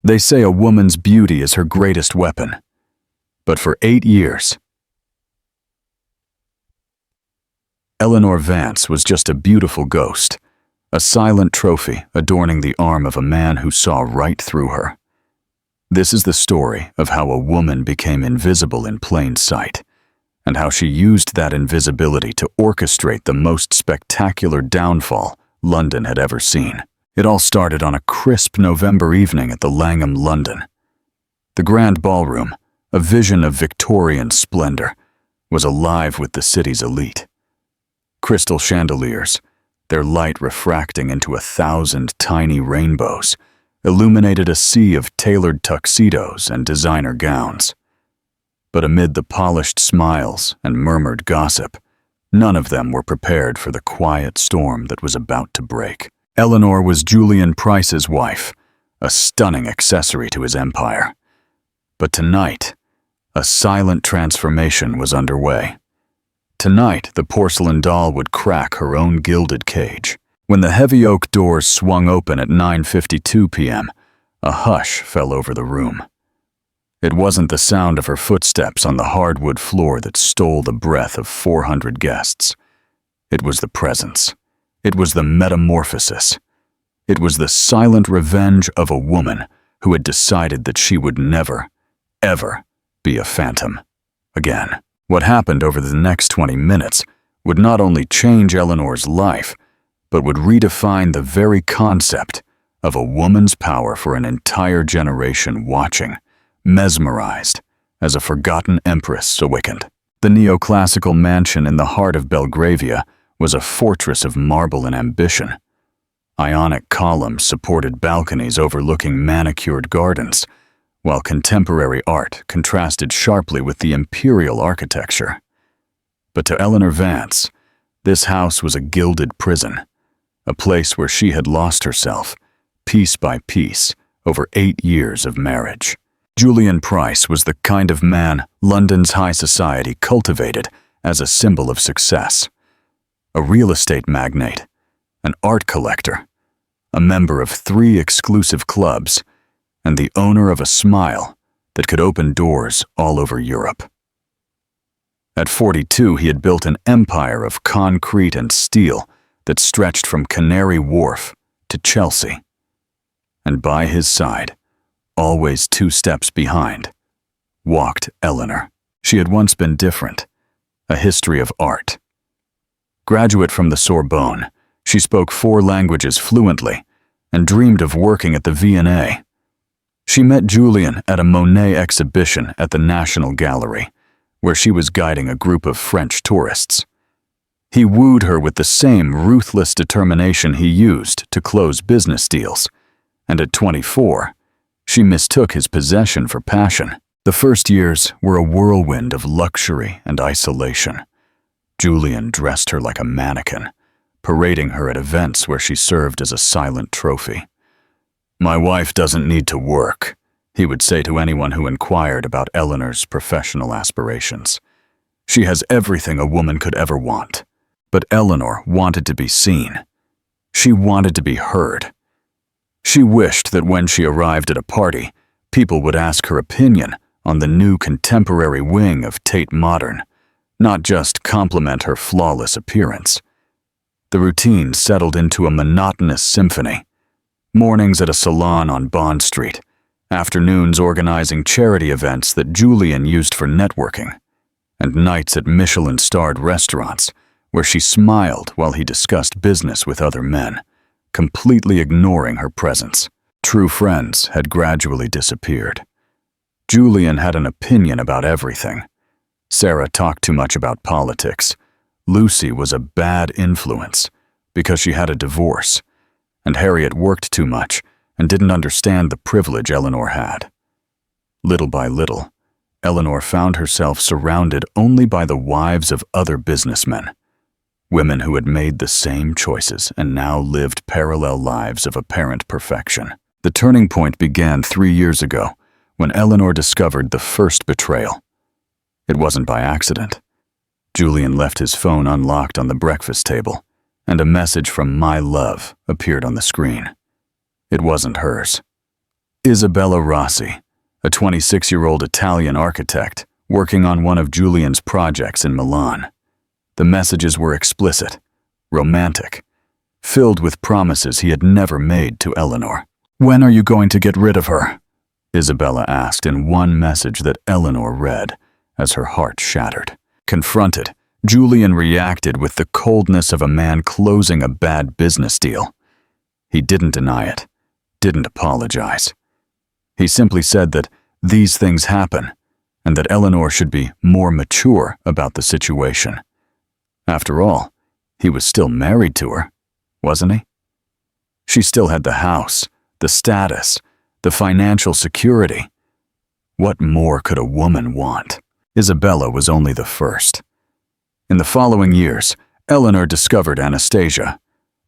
They say a woman's beauty is her greatest weapon. But for 8 years, Eleanor Vance was just a beautiful ghost, a silent trophy adorning the arm of a man who saw right through her. This is the story of how a woman became invisible in plain sight, and how she used that invisibility to orchestrate the most spectacular downfall London had ever seen. It all started on a crisp November evening at the Langham, London. The Grand Ballroom, a vision of Victorian splendor, was alive with the city's elite. Crystal chandeliers, their light refracting into 1,000 tiny rainbows, illuminated a sea of tailored tuxedos and designer gowns. But amid the polished smiles and murmured gossip, none of them were prepared for the quiet storm that was about to break. Eleanor was Julian Price's wife, a stunning accessory to his empire. But tonight, a silent transformation was underway. Tonight, the porcelain doll would crack her own gilded cage. When the heavy oak doors swung open at 9:52 p.m., a hush fell over the room. It wasn't the sound of her footsteps on the hardwood floor that stole the breath of 400 guests. It was the presence. It was the metamorphosis. It was the silent revenge of a woman who had decided that she would never, ever be a phantom again. What happened over the next 20 minutes would not only change Eleanor's life, but would redefine the very concept of a woman's power for an entire generation watching, mesmerized, as a forgotten empress awakened. The neoclassical mansion in the heart of Belgravia was a fortress of marble and ambition. Ionic columns supported balconies overlooking manicured gardens, while contemporary art contrasted sharply with the imperial architecture. But to Eleanor Vance, this house was a gilded prison, a place where she had lost herself, piece by piece, over 8 years of marriage. Julian Price was the kind of man London's high society cultivated as a symbol of success. A real estate magnate, an art collector, a member of 3 exclusive clubs, and the owner of a smile that could open doors all over Europe. At 42, he had built an empire of concrete and steel that stretched from Canary Wharf to Chelsea. And by his side, always 2 steps behind, walked Eleanor. She had once been different, a history of art. Graduate from the Sorbonne, she spoke 4 languages fluently and dreamed of working at the V&A. She met Julian at a Monet exhibition at the National Gallery, where she was guiding a group of French tourists. He wooed her with the same ruthless determination he used to close business deals, and at 24, she mistook his possession for passion. The first years were a whirlwind of luxury and isolation. Julian dressed her like a mannequin, parading her at events where she served as a silent trophy. "My wife doesn't need to work," he would say to anyone who inquired about Eleanor's professional aspirations. "She has everything a woman could ever want." But Eleanor wanted to be seen. She wanted to be heard. She wished that when she arrived at a party, people would ask her opinion on the new contemporary wing of Tate Modern, not just compliment her flawless appearance. The routine settled into a monotonous symphony. Mornings at a salon on Bond Street, afternoons organizing charity events that Julian used for networking, and nights at Michelin-starred restaurants where she smiled while he discussed business with other men, completely ignoring her presence. True friends had gradually disappeared. Julian had an opinion about everything. Sarah talked too much about politics. Lucy was a bad influence because she had a divorce, and Harriet worked too much and didn't understand the privilege Eleanor had. Little by little, Eleanor found herself surrounded only by the wives of other businessmen, women who had made the same choices and now lived parallel lives of apparent perfection. The turning point began 3 years ago when Eleanor discovered the first betrayal. It wasn't by accident. Julian left his phone unlocked on the breakfast table, and a message from My Love appeared on the screen. It wasn't hers. Isabella Rossi, a 26-year-old Italian architect working on one of Julian's projects in Milan. The messages were explicit, romantic, filled with promises he had never made to Eleanor. "When are you going to get rid of her?" Isabella asked in one message that Eleanor read as her heart shattered. Confronted, Julian reacted with the coldness of a man closing a bad business deal. He didn't deny it, didn't apologize. He simply said that these things happen and that Eleanor should be more mature about the situation. After all, he was still married to her, wasn't he? She still had the house, the status, the financial security. What more could a woman want? Isabella was only the first. In the following years, Eleanor discovered Anastasia,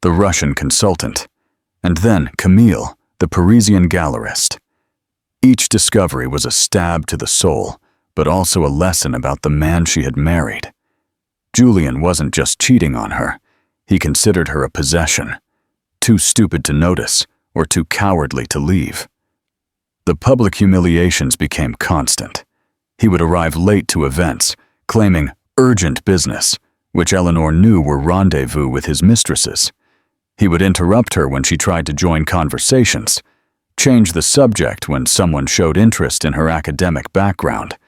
the Russian consultant, and then Camille, the Parisian gallerist. Each discovery was a stab to the soul, but also a lesson about the man she had married. Julian wasn't just cheating on her. He considered her a possession, too stupid to notice or too cowardly to leave. The public humiliations became constant. He would arrive late to events, claiming urgent business, which Eleanor knew were rendezvous with his mistresses. He would interrupt her when she tried to join conversations, change the subject when someone showed interest in her academic background,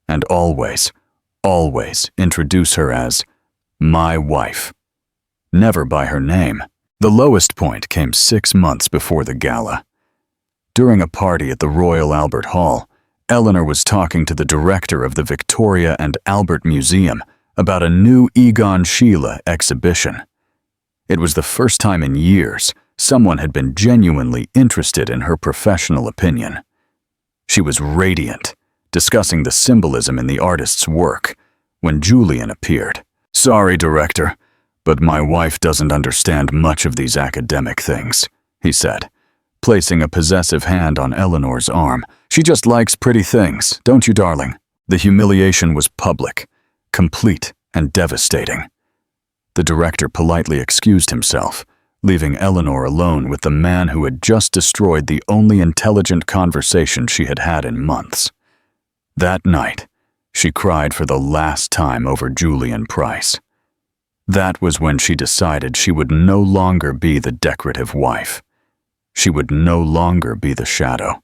and always introduce her as my wife. Never by her name. The lowest point came 6 months before the gala. During a party at the Royal Albert Hall, Eleanor was talking to the director of the Victoria and Albert Museum about a new Egon Schiele exhibition. It was the first time in years someone had been genuinely interested in her professional opinion. She was radiant, discussing the symbolism in the artist's work, when Julian appeared. "Sorry, director, but my wife doesn't understand much of these academic things," he said, placing a possessive hand on Eleanor's arm. "She just likes pretty things, don't you, darling?" The humiliation was public, complete, and devastating. The director politely excused himself, leaving Eleanor alone with the man who had just destroyed the only intelligent conversation she had had in months. That night, she cried for the last time over Julian Price. That was when she decided she would no longer be the decorative wife. She would no longer be the shadow.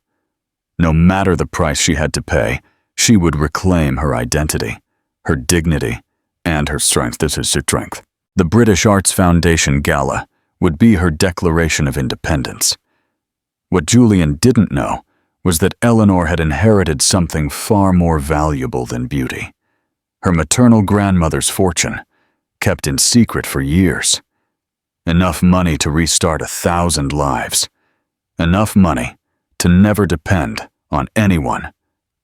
No matter the price she had to pay, she would reclaim her identity, her dignity, and her strength. This is her strength. The British Arts Foundation Gala would be her declaration of independence. What Julian didn't know was that Eleanor had inherited something far more valuable than beauty. Her maternal grandmother's fortune, kept in secret for years. Enough money to restart 1,000 lives. Enough money to never depend on anyone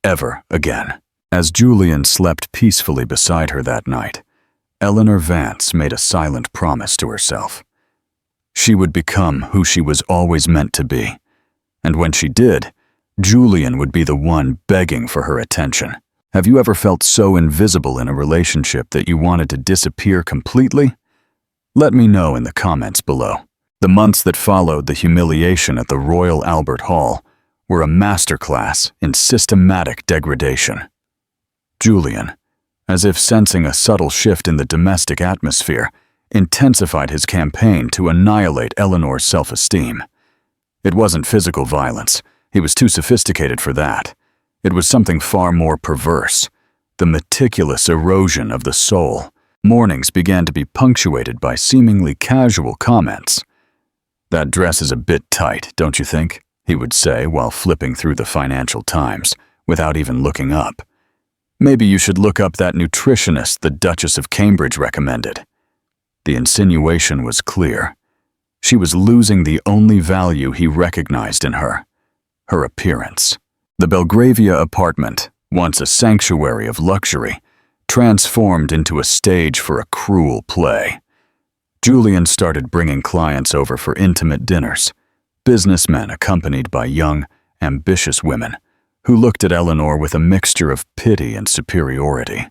ever again. As Julian slept peacefully beside her that night, Eleanor Vance made a silent promise to herself. She would become who she was always meant to be, and when she did, Julian would be the one begging for her attention. Have you ever felt so invisible in a relationship that you wanted to disappear completely? Let me know in the comments below. The months that followed the humiliation at the Royal Albert Hall were a masterclass in systematic degradation. Julian, as if sensing a subtle shift in the domestic atmosphere, intensified his campaign to annihilate Eleanor's self-esteem. It wasn't physical violence. He was too sophisticated for that. It was something far more perverse, the meticulous erosion of the soul. Mornings began to be punctuated by seemingly casual comments. "That dress is a bit tight, don't you think?" he would say while flipping through the Financial Times, without even looking up. "Maybe you should look up that nutritionist the Duchess of Cambridge recommended." The insinuation was clear. She was losing the only value he recognized in her appearance. The Belgravia apartment, once a sanctuary of luxury, transformed into a stage for a cruel play. Julian started bringing clients over for intimate dinners, businessmen accompanied by young, ambitious women who looked at Eleanor with a mixture of pity and superiority.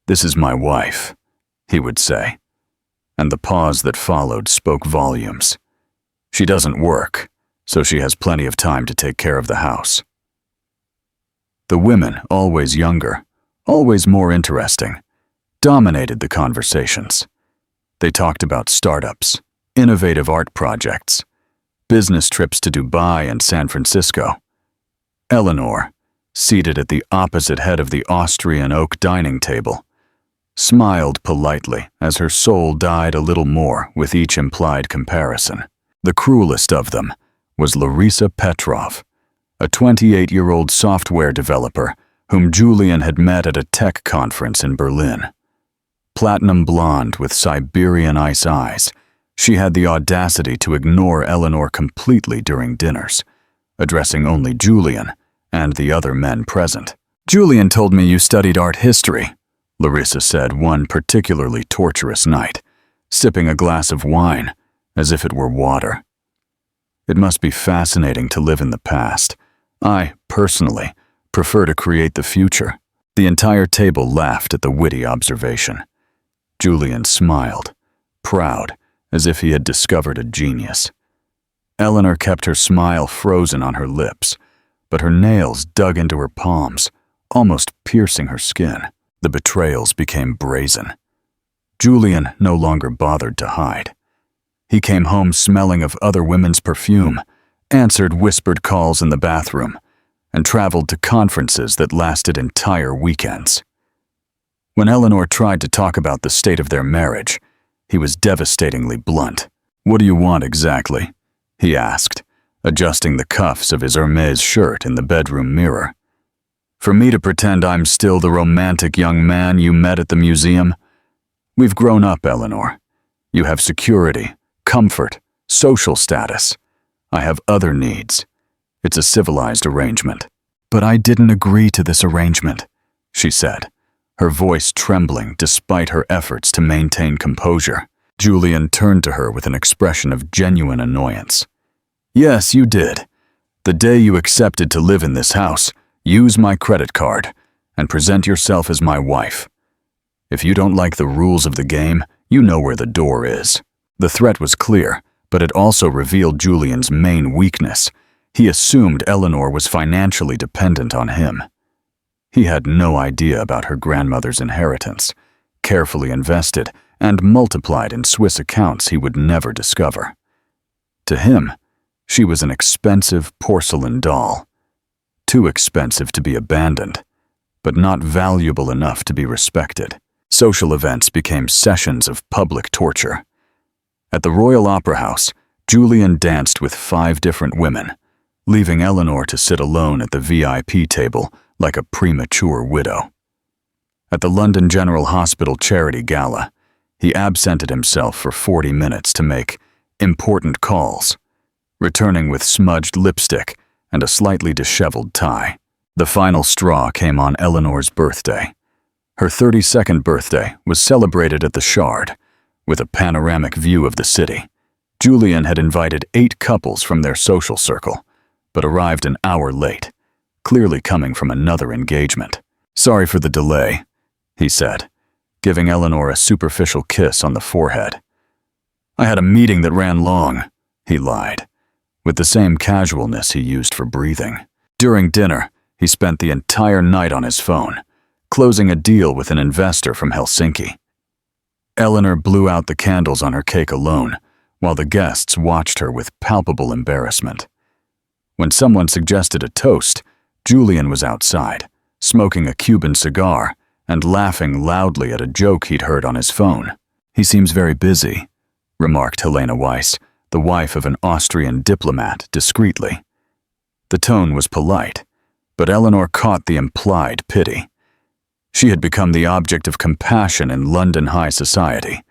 "This is my wife," he would say, and the pause that followed spoke volumes. "She doesn't work, so she has plenty of time to take care of the house. The women, always younger, always more interesting, dominated the conversations. They talked about startups, innovative art projects, business trips to Dubai and San Francisco. Eleanor, seated at the opposite head of the Austrian oak dining table, smiled politely as her soul died a little more with each implied comparison. The cruelest of them was Larissa Petrov, a 28-year-old software developer whom Julian had met at a tech conference in Berlin. Platinum blonde with Siberian ice eyes, she had the audacity to ignore Eleanor completely during dinners, addressing only Julian and the other men present. "Julian told me you studied art history," Larissa said one particularly torturous night, sipping a glass of wine as if it were water. It must be fascinating to live in the past. I, personally, prefer to create the future. The entire table laughed at the witty observation. Julian smiled, proud, as if he had discovered a genius. Eleanor kept her smile frozen on her lips, but her nails dug into her palms, almost piercing her skin. The betrayals became brazen. Julian no longer bothered to hide. He came home smelling of other women's perfume, answered whispered calls in the bathroom, and traveled to conferences that lasted entire weekends. When Eleanor tried to talk about the state of their marriage, he was devastatingly blunt. "What do you want exactly?" he asked, adjusting the cuffs of his Hermes shirt in the bedroom mirror. "For me to pretend I'm still the romantic young man you met at the museum? We've grown up, Eleanor. You have security, comfort, social status. I have other needs. It's a civilized arrangement." "But I didn't agree to this arrangement," she said, her voice trembling despite her efforts to maintain composure. Julian turned to her with an expression of genuine annoyance. "Yes, you did. The day you accepted to live in this house, use my credit card and present yourself as my wife. If you don't like the rules of the game, you know where the door is." The threat was clear, but it also revealed Julian's main weakness. He assumed Eleanor was financially dependent on him. He had no idea about her grandmother's inheritance, carefully invested and multiplied in Swiss accounts he would never discover. To him, she was an expensive porcelain doll. Too expensive to be abandoned, but not valuable enough to be respected. Social events became sessions of public torture. At the Royal Opera House, Julian danced with 5 different women, leaving Eleanor to sit alone at the VIP table like a premature widow. At the London General Hospital charity gala, he absented himself for 40 minutes to make important calls, returning with smudged lipstick and a slightly disheveled tie. The final straw came on Eleanor's birthday. Her 32nd birthday was celebrated at the Shard, with a panoramic view of the city. Julian had invited 8 couples from their social circle, but arrived an hour late, clearly coming from another engagement. "Sorry for the delay," he said, giving Eleanor a superficial kiss on the forehead. "I had a meeting that ran long," he lied, with the same casualness he used for breathing. During dinner, he spent the entire night on his phone, closing a deal with an investor from Helsinki. Eleanor blew out the candles on her cake alone, while the guests watched her with palpable embarrassment. When someone suggested a toast, Julian was outside, smoking a Cuban cigar and laughing loudly at a joke he'd heard on his phone. "He seems very busy," remarked Helena Weiss, the wife of an Austrian diplomat, discreetly. The tone was polite, but Eleanor caught the implied pity. She had become the object of compassion in London high society,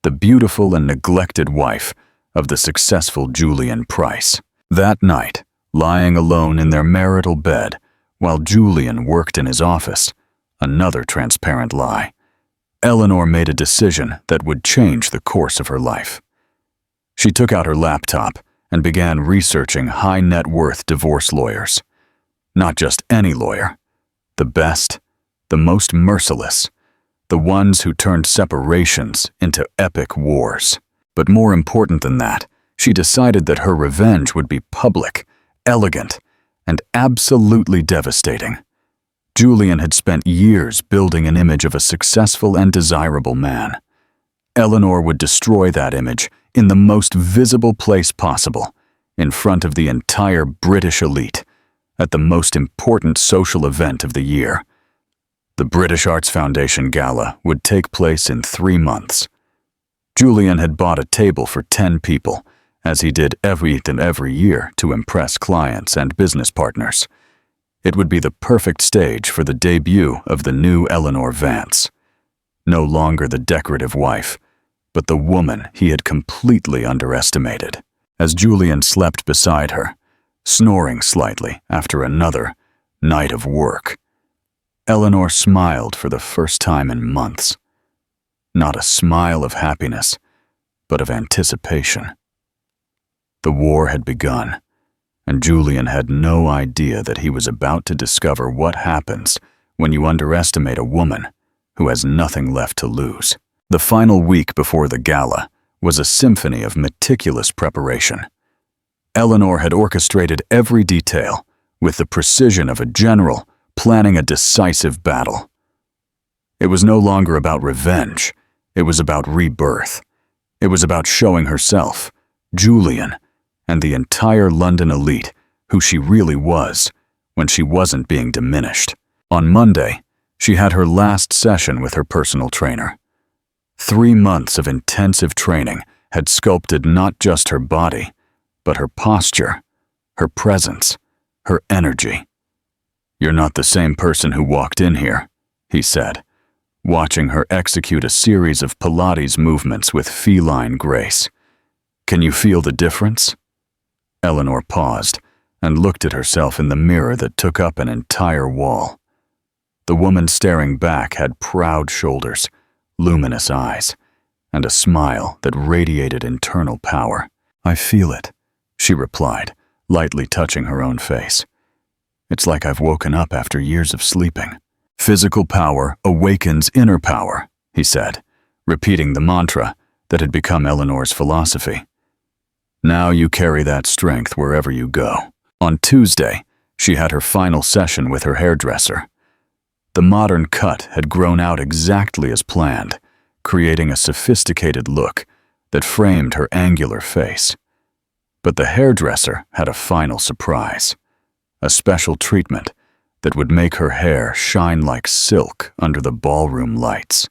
the beautiful and neglected wife of the successful Julian Price. That night, lying alone in their marital bed while Julian worked in his office, another transparent lie, Eleanor made a decision that would change the course of her life. She took out her laptop and began researching high-net-worth divorce lawyers. Not just any lawyer, the best, the most merciless, the ones who turned separations into epic wars. But more important than that, she decided that her revenge would be public, elegant, and absolutely devastating. Julian had spent years building an image of a successful and desirable man. Eleanor would destroy that image in the most visible place possible, in front of the entire British elite, at the most important social event of the year. The British Arts Foundation Gala would take place in 3 months. Julian had bought a table for 10 people, as he did every year to impress clients and business partners. It would be the perfect stage for the debut of the new Eleanor Vance. No longer the decorative wife, but the woman he had completely underestimated. As Julian slept beside her, snoring slightly after another night of work, Eleanor smiled for the first time in months. Not a smile of happiness, but of anticipation. The war had begun, and Julian had no idea that he was about to discover what happens when you underestimate a woman who has nothing left to lose. The final week before the gala was a symphony of meticulous preparation. Eleanor had orchestrated every detail with the precision of a general planning a decisive battle. It was no longer about revenge. It was about rebirth. It was about showing herself, Julian, and the entire London elite who she really was when she wasn't being diminished. On Monday, she had her last session with her personal trainer. 3 months of intensive training had sculpted not just her body, but her posture, her presence, her energy. "You're not the same person who walked in here," he said, watching her execute a series of Pilates movements with feline grace. "Can you feel the difference?" Eleanor paused and looked at herself in the mirror that took up an entire wall. The woman staring back had proud shoulders, luminous eyes, and a smile that radiated internal power. "I feel it," she replied, lightly touching her own face. "It's like I've woken up after years of sleeping." "Physical power awakens inner power," he said, repeating the mantra that had become Eleanor's philosophy. "Now you carry that strength wherever you go." On Tuesday, she had her final session with her hairdresser. The modern cut had grown out exactly as planned, creating a sophisticated look that framed her angular face. But the hairdresser had a final surprise, a special treatment that would make her hair shine like silk under the ballroom lights.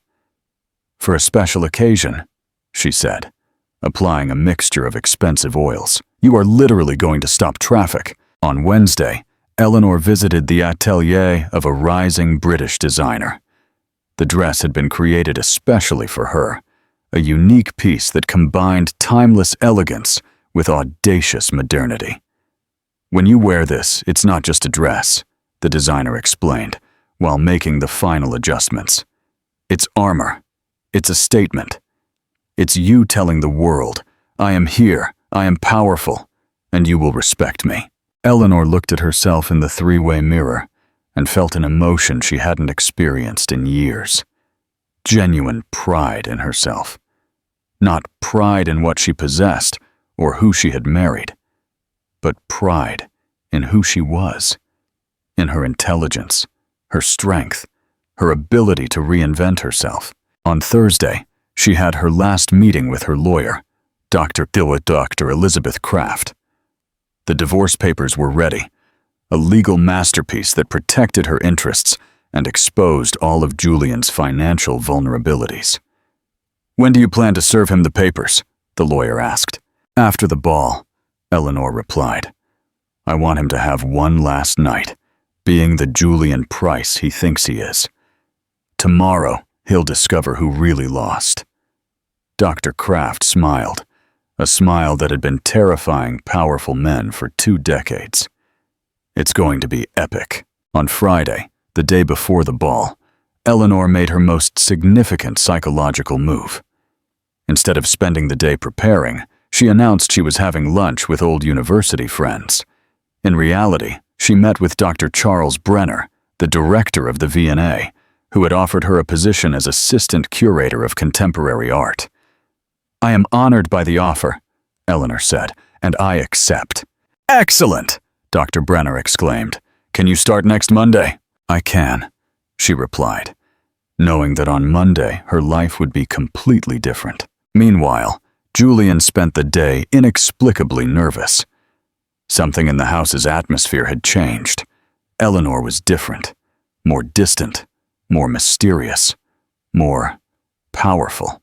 "For a special occasion," she said, applying a mixture of expensive oils. "You are literally going to stop traffic." On Wednesday, Eleanor visited the atelier of a rising British designer. The dress had been created especially for her, a unique piece that combined timeless elegance with audacious modernity. "When you wear this, it's not just a dress," the designer explained, while making the final adjustments. "It's armor. It's a statement. It's you telling the world, I am here, I am powerful, and you will respect me." Eleanor looked at herself in the 3-way mirror and felt an emotion she hadn't experienced in years. Genuine pride in herself. Not pride in what she possessed or who she had married, but pride in who she was, in her intelligence, her strength, her ability to reinvent herself. On Thursday, she had her last meeting with her lawyer, Dr. Elizabeth Kraft. The divorce papers were ready, a legal masterpiece that protected her interests and exposed all of Julian's financial vulnerabilities. "When do you plan to serve him the papers?" the lawyer asked. "After the ball," Eleanor replied. "I want him to have one last night, being the Julian Price he thinks he is. Tomorrow, he'll discover who really lost." Dr. Kraft smiled, a smile that had been terrifying powerful men for 2 decades. "It's going to be epic." On Friday, the day before the ball, Eleanor made her most significant psychological move. Instead of spending the day preparing, she announced she was having lunch with old university friends. In reality, she met with Dr. Charles Brenner, the director of the V&A, who had offered her a position as assistant curator of contemporary art. "I am honored by the offer," Eleanor said, "and I accept." "Excellent!" Dr. Brenner exclaimed. "Can you start next Monday?" "I can," she replied, knowing that on Monday her life would be completely different. Meanwhile, Julian spent the day inexplicably nervous. Something in the house's atmosphere had changed. Eleanor was different, more distant, more mysterious, more powerful.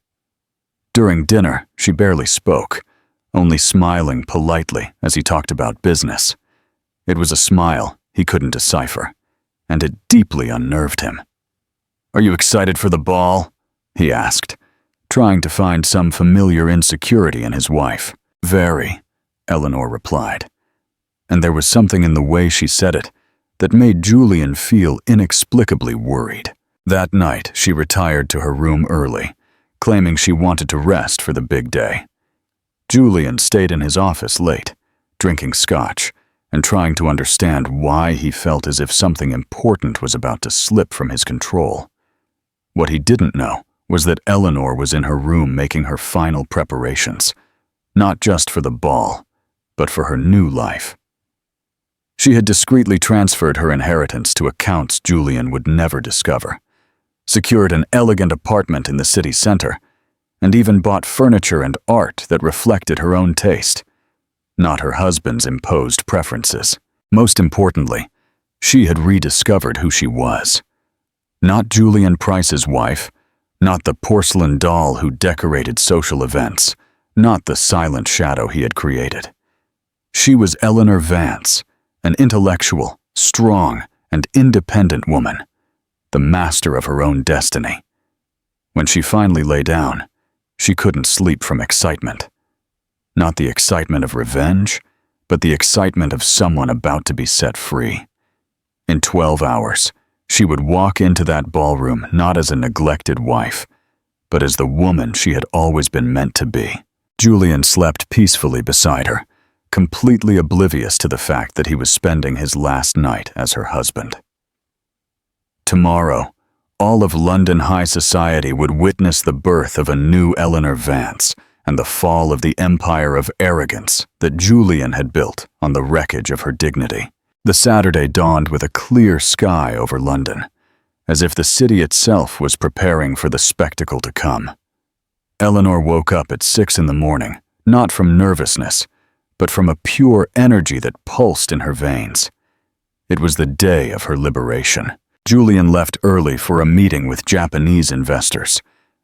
During dinner, she barely spoke, only smiling politely as he talked about business. It was a smile he couldn't decipher, and it deeply unnerved him. "Are you excited for the ball?" he asked, trying to find some familiar insecurity in his wife. "Very," Eleanor replied. And there was something in the way she said it that made Julian feel inexplicably worried. That night, she retired to her room early, claiming she wanted to rest for the big day. Julian stayed in his office late, drinking scotch and trying to understand why he felt as if something important was about to slip from his control. What he didn't know was that Eleanor was in her room making her final preparations, not just for the ball, but for her new life. She had discreetly transferred her inheritance to accounts Julian would never discover, secured an elegant apartment in the city center, and even bought furniture and art that reflected her own taste, not her husband's imposed preferences. Most importantly, she had rediscovered who she was. Not Julian Price's wife, not the porcelain doll who decorated social events, not the silent shadow he had created. She was Eleanor Vance, an intellectual, strong, and independent woman, the master of her own destiny. When she finally lay down, she couldn't sleep from excitement. Not the excitement of revenge, but the excitement of someone about to be set free. In 12 hours, she would walk into that ballroom not as a neglected wife, but as the woman she had always been meant to be. Julian slept peacefully beside her, completely oblivious to the fact that he was spending his last night as her husband. Tomorrow, all of London high society would witness the birth of a new Eleanor Vance and the fall of the empire of arrogance that Julian had built on the wreckage of her dignity. The Saturday dawned with a clear sky over London, as if the city itself was preparing for the spectacle to come. Eleanor woke up at 6 in the morning, not from nervousness, but from a pure energy that pulsed in her veins. It was the day of her liberation. Julian left early for a meeting with Japanese investors,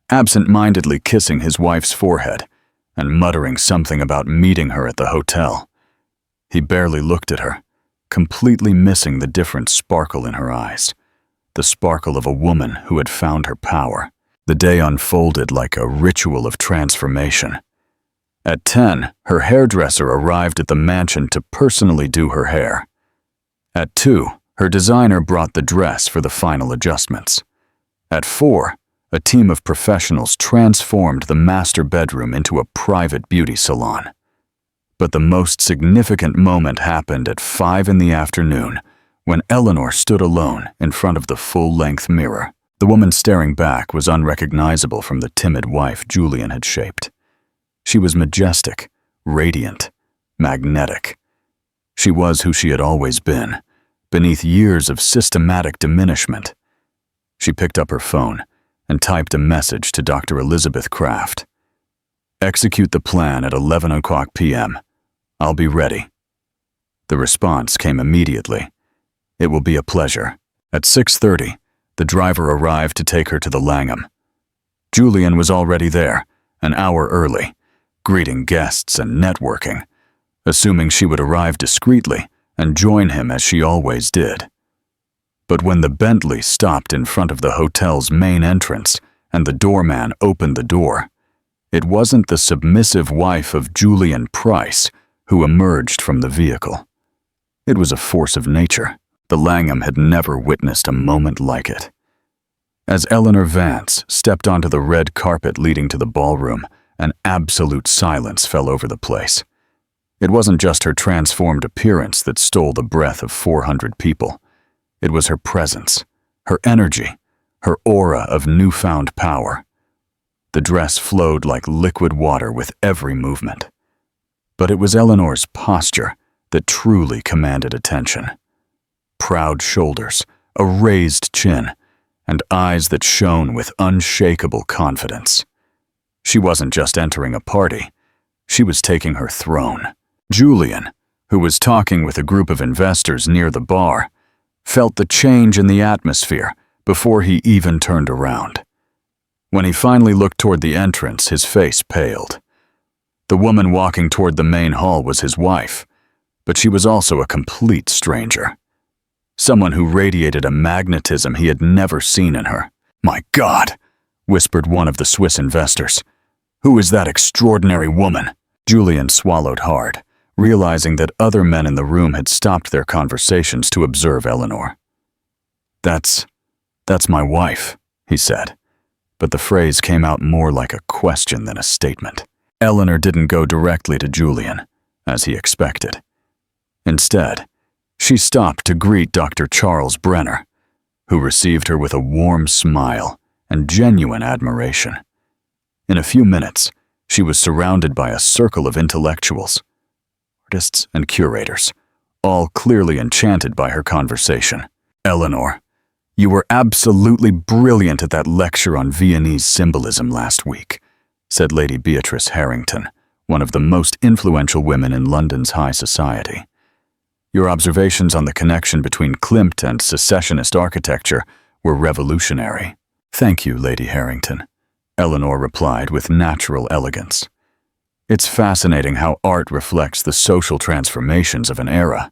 absent-mindedly kissing his wife's forehead and muttering something about meeting her at the hotel. He barely looked at her, completely missing the different sparkle in her eyes, the sparkle of a woman who had found her power. The day unfolded like a ritual of transformation. At 10, her hairdresser arrived at the mansion to personally do her hair. At 2, her designer brought the dress for the final adjustments. At 4, a team of professionals transformed the master bedroom into a private beauty salon. But the most significant moment happened at 5 in the afternoon, when Eleanor stood alone in front of the full-length mirror. The woman staring back was unrecognizable from the timid wife Julian had shaped. She was majestic, radiant, magnetic. She was who she had always been, beneath years of systematic diminishment. She picked up her phone and typed a message to Dr. Elizabeth Kraft. "Execute the plan at 11 o'clock p.m. I'll be ready." The response came immediately. "It will be a pleasure." At 6:30, the driver arrived to take her to the Langham. Julian was already there, an hour early, greeting guests and networking, assuming she would arrive discreetly and join him as she always did. But when the Bentley stopped in front of the hotel's main entrance and the doorman opened the door, it wasn't the submissive wife of Julian Price who emerged from the vehicle. It was a force of nature. The Langham had never witnessed a moment like it. As Eleanor Vance stepped onto the red carpet leading to the ballroom, an absolute silence fell over the place. It wasn't just her transformed appearance that stole the breath of 400 people. It was her presence, her energy, her aura of newfound power. The dress flowed like liquid water with every movement. But it was Eleanor's posture that truly commanded attention. Proud shoulders, a raised chin, and eyes that shone with unshakable confidence. She wasn't just entering a party, she was taking her throne. Julian, who was talking with a group of investors near the bar, felt the change in the atmosphere before he even turned around. When he finally looked toward the entrance, his face paled. The woman walking toward the main hall was his wife, but she was also a complete stranger. Someone who radiated a magnetism he had never seen in her. "My God," whispered one of the Swiss investors. "Who is that extraordinary woman?" Julian swallowed hard, realizing that other men in the room had stopped their conversations to observe Eleanor. That's my wife," he said, but the phrase came out more like a question than a statement. Eleanor didn't go directly to Julian, as he expected. Instead, she stopped to greet Dr. Charles Brenner, who received her with a warm smile and genuine admiration. In a few minutes, she was surrounded by a circle of intellectuals, artists and curators, all clearly enchanted by her conversation. "Eleanor, you were absolutely brilliant at that lecture on Viennese symbolism last week," said Lady Beatrice Harrington, one of the most influential women in London's high society. "Your observations on the connection between Klimt and secessionist architecture were revolutionary." "Thank you, Lady Harrington," Eleanor replied with natural elegance. "It's fascinating how art reflects the social transformations of an era.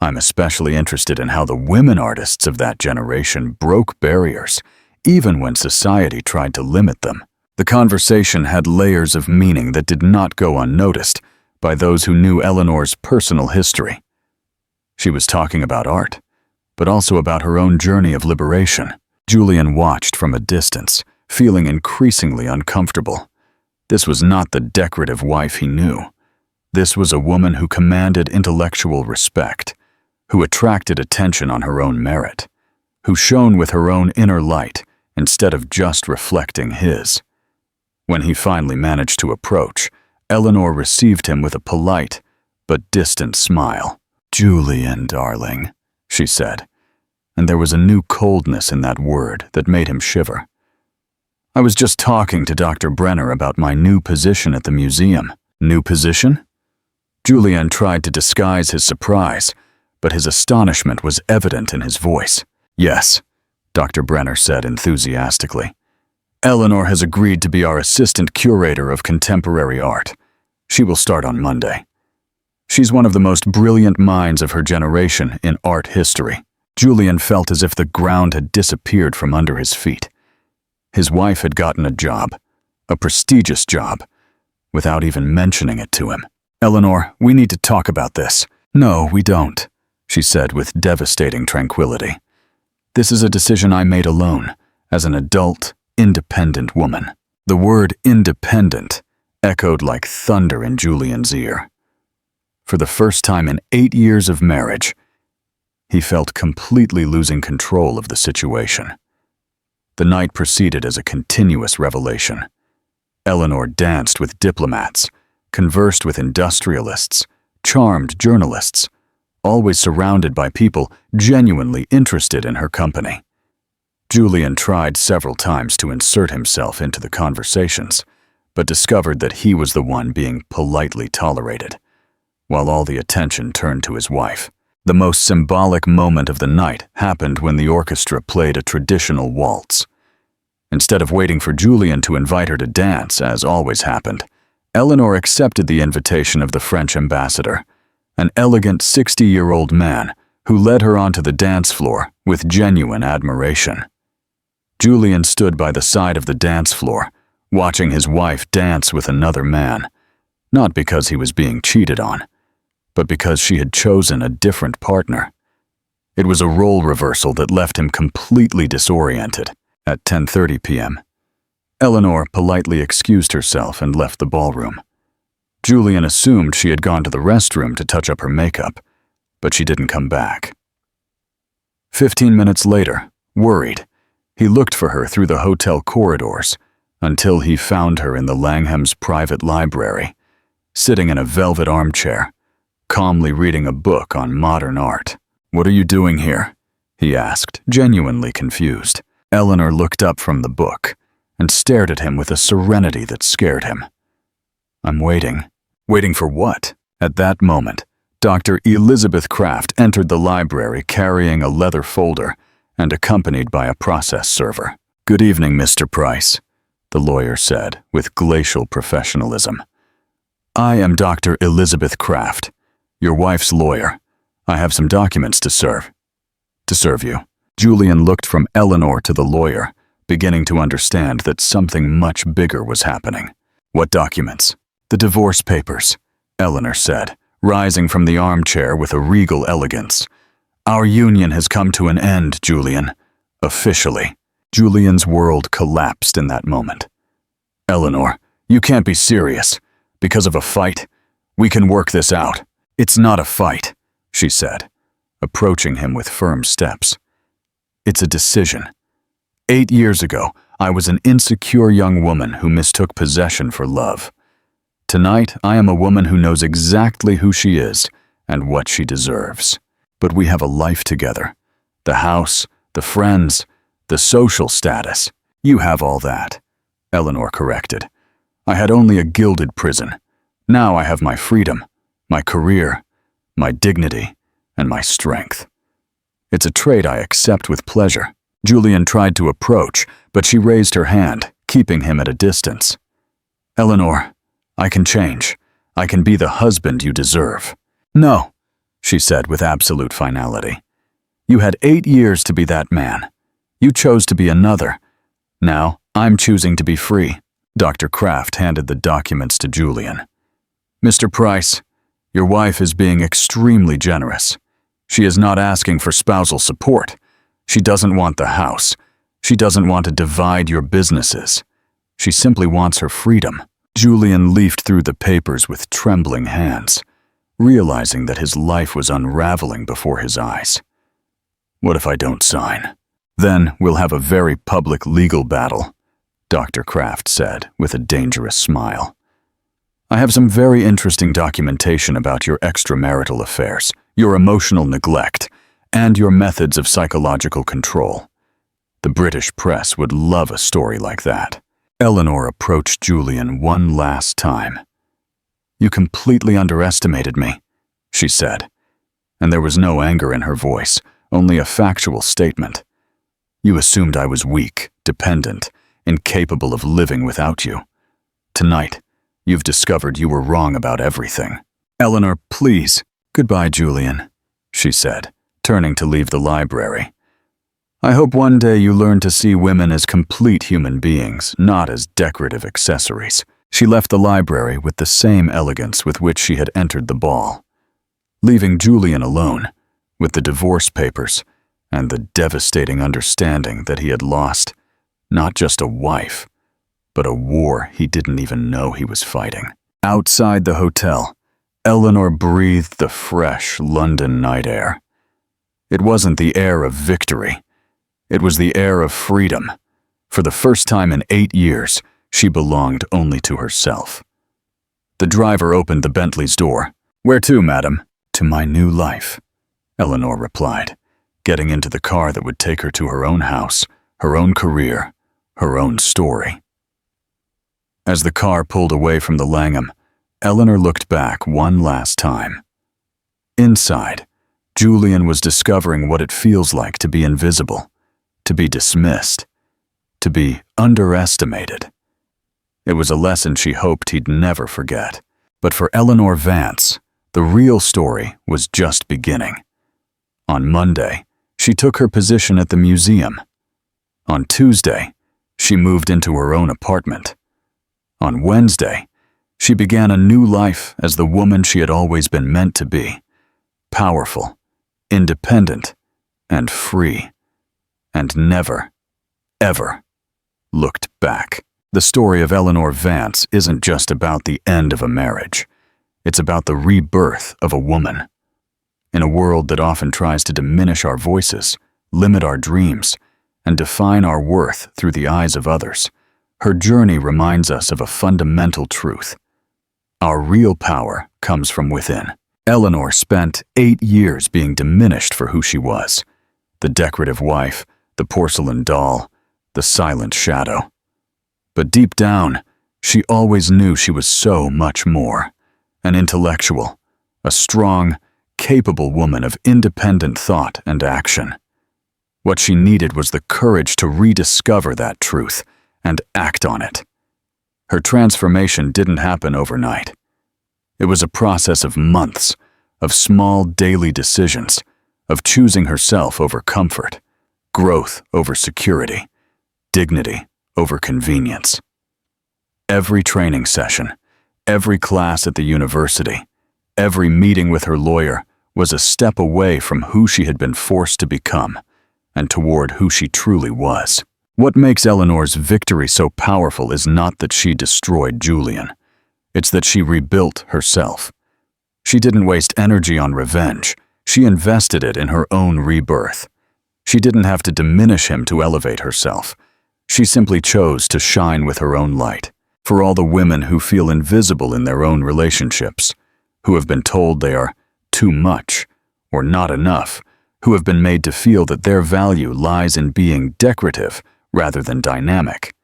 I'm especially interested in how the women artists of that generation broke barriers, even when society tried to limit them." The conversation had layers of meaning that did not go unnoticed by those who knew Eleanor's personal history. She was talking about art, but also about her own journey of liberation. Julian watched from a distance, feeling increasingly uncomfortable. This was not the decorative wife he knew. This was a woman who commanded intellectual respect, who attracted attention on her own merit, who shone with her own inner light instead of just reflecting his. When he finally managed to approach, Eleanor received him with a polite but distant smile. "Julian, darling," she said, and there was a new coldness in that word that made him shiver. "I was just talking to Dr. Brenner about my new position at the museum." "New position?" Julian tried to disguise his surprise, but his astonishment was evident in his voice. "Yes," Dr. Brenner said enthusiastically. "Eleanor has agreed to be our assistant curator of contemporary art. She will start on Monday. She's one of the most brilliant minds of her generation in art history." Julian felt as if the ground had disappeared from under his feet. His wife had gotten a job, a prestigious job, without even mentioning it to him. "Eleanor, we need to talk about this." "No, we don't," she said with devastating tranquility. "This is a decision I made alone, as an adult, independent woman." The word independent echoed like thunder in Julian's ear. For the first time in 8 years of marriage, he felt completely losing control of the situation. The night proceeded as a continuous revelation. Eleanor danced with diplomats, conversed with industrialists, charmed journalists, always surrounded by people genuinely interested in her company. Julian tried several times to insert himself into the conversations, but discovered that he was the one being politely tolerated, while all the attention turned to his wife. The most symbolic moment of the night happened when the orchestra played a traditional waltz. Instead of waiting for Julian to invite her to dance, as always happened, Eleanor accepted the invitation of the French ambassador, an elegant 60-year-old man who led her onto the dance floor with genuine admiration. Julian stood by the side of the dance floor, watching his wife dance with another man, not because he was being cheated on, but because she had chosen a different partner. It was a role reversal that left him completely disoriented. At 10:30 p.m., Eleanor politely excused herself and left the ballroom. Julian assumed she had gone to the restroom to touch up her makeup, but she didn't come back. 15 minutes later, worried, he looked for her through the hotel corridors until he found her in the Langhams' private library, sitting in a velvet armchair, calmly reading a book on modern art. "What are you doing here?" he asked, genuinely confused. Eleanor looked up from the book and stared at him with a serenity that scared him. "I'm waiting." "Waiting for what?" At that moment, Dr. Elizabeth Kraft entered the library carrying a leather folder and accompanied by a process server. "Good evening, Mr. Price," the lawyer said with glacial professionalism. "I am Dr. Elizabeth Kraft, your wife's lawyer. I have some documents to serve you." Julian looked from Eleanor to the lawyer, beginning to understand that something much bigger was happening. "What documents?" "The divorce papers," Eleanor said, rising from the armchair with a regal elegance. "Our union has come to an end, Julian. Officially." Julian's world collapsed in that moment. "Eleanor, you can't be serious. Because of a fight? We can work this out." "It's not a fight," she said, approaching him with firm steps. "It's a decision. 8 years ago, I was an insecure young woman who mistook possession for love. Tonight, I am a woman who knows exactly who she is and what she deserves. But we have a life together. The house, the friends, the social status. You have all that," Eleanor corrected. "I had only a gilded prison. Now I have my freedom, my career, my dignity, and my strength. It's a trait I accept with pleasure." Julian tried to approach, but she raised her hand, keeping him at a distance. "Eleanor, I can change. I can be the husband you deserve." "No," she said with absolute finality. "You had 8 years to be that man. You chose to be another. Now, I'm choosing to be free." Dr. Kraft handed the documents to Julian. "Mr. Price, your wife is being extremely generous. She is not asking for spousal support. She doesn't want the house. She doesn't want to divide your businesses. She simply wants her freedom." Julian leafed through the papers with trembling hands, realizing that his life was unraveling before his eyes. "What if I don't sign?" "Then we'll have a very public legal battle," Dr. Kraft said with a dangerous smile. "I have some very interesting documentation about your extramarital affairs, your emotional neglect, and your methods of psychological control. The British press would love a story like that." Eleanor approached Julian one last time. "You completely underestimated me," she said, and there was no anger in her voice, only a factual statement. "You assumed I was weak, dependent, incapable of living without you. Tonight, you've discovered you were wrong about everything." "Eleanor, please." "Goodbye, Julian," she said, turning to leave the library. "I hope one day you learn to see women as complete human beings, not as decorative accessories." She left the library with the same elegance with which she had entered the ball, leaving Julian alone with the divorce papers and the devastating understanding that he had lost not just a wife, but a war he didn't even know he was fighting. Outside the hotel, Eleanor breathed the fresh London night air. It wasn't the air of victory. It was the air of freedom. For the first time in 8 years, she belonged only to herself. The driver opened the Bentley's door. "Where to, madam?" "To my new life," Eleanor replied, getting into the car that would take her to her own house, her own career, her own story. As the car pulled away from the Langham, Eleanor looked back one last time. Inside, Julian was discovering what it feels like to be invisible, to be dismissed, to be underestimated. It was a lesson she hoped he'd never forget. But for Eleanor Vance, the real story was just beginning. On Monday, she took her position at the museum. On Tuesday, she moved into her own apartment. On Wednesday, she began a new life as the woman she had always been meant to be, powerful, independent, and free, and never, ever looked back. The story of Eleanor Vance isn't just about the end of a marriage. It's about the rebirth of a woman. In a world that often tries to diminish our voices, limit our dreams, and define our worth through the eyes of others, her journey reminds us of a fundamental truth. Our real power comes from within. Eleanor spent 8 years being diminished for who she was. The decorative wife, the porcelain doll, the silent shadow. But deep down, she always knew she was so much more. An intellectual, a strong, capable woman of independent thought and action. What she needed was the courage to rediscover that truth and act on it. Her transformation didn't happen overnight. It was a process of months, of small daily decisions, of choosing herself over comfort, growth over security, dignity over convenience. Every training session, every class at the university, every meeting with her lawyer was a step away from who she had been forced to become and toward who she truly was. What makes Eleanor's victory so powerful is not that she destroyed Julian. It's that she rebuilt herself. She didn't waste energy on revenge. She invested it in her own rebirth. She didn't have to diminish him to elevate herself. She simply chose to shine with her own light. For all the women who feel invisible in their own relationships, who have been told they are too much or not enough, who have been made to feel that their value lies in being decorative rather than dynamic,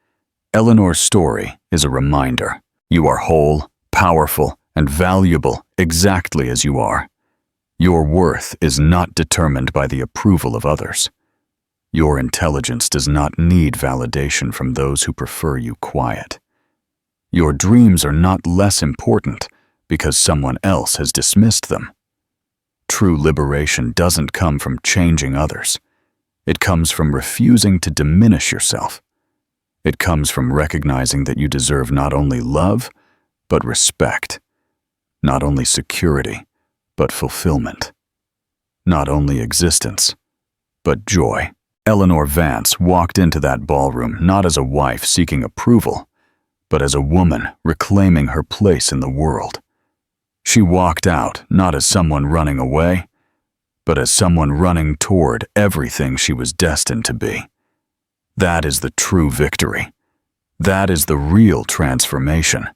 Eleanor's story is a reminder. You are whole, powerful, and valuable exactly as you are. Your worth is not determined by the approval of others. Your intelligence does not need validation from those who prefer you quiet. Your dreams are not less important because someone else has dismissed them. True liberation doesn't come from changing others. It comes from refusing to diminish yourself. It comes from recognizing that you deserve not only love, but respect. Not only security, but fulfillment. Not only existence, but joy. Eleanor Vance walked into that ballroom not as a wife seeking approval, but as a woman reclaiming her place in the world. She walked out not as someone running away, but as someone running toward everything she was destined to be. That is the true victory. That is the real transformation.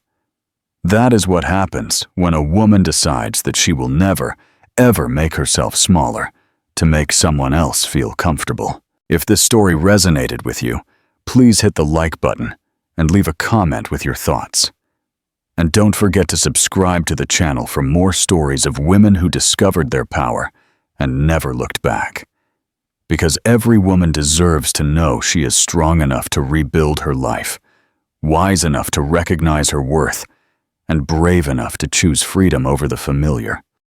That is what happens when a woman decides that she will never, ever make herself smaller to make someone else feel comfortable. If this story resonated with you, please hit the like button and leave a comment with your thoughts. And don't forget to subscribe to the channel for more stories of women who discovered their power and never looked back. Because every woman deserves to know she is strong enough to rebuild her life, wise enough to recognize her worth, and brave enough to choose freedom over the familiar.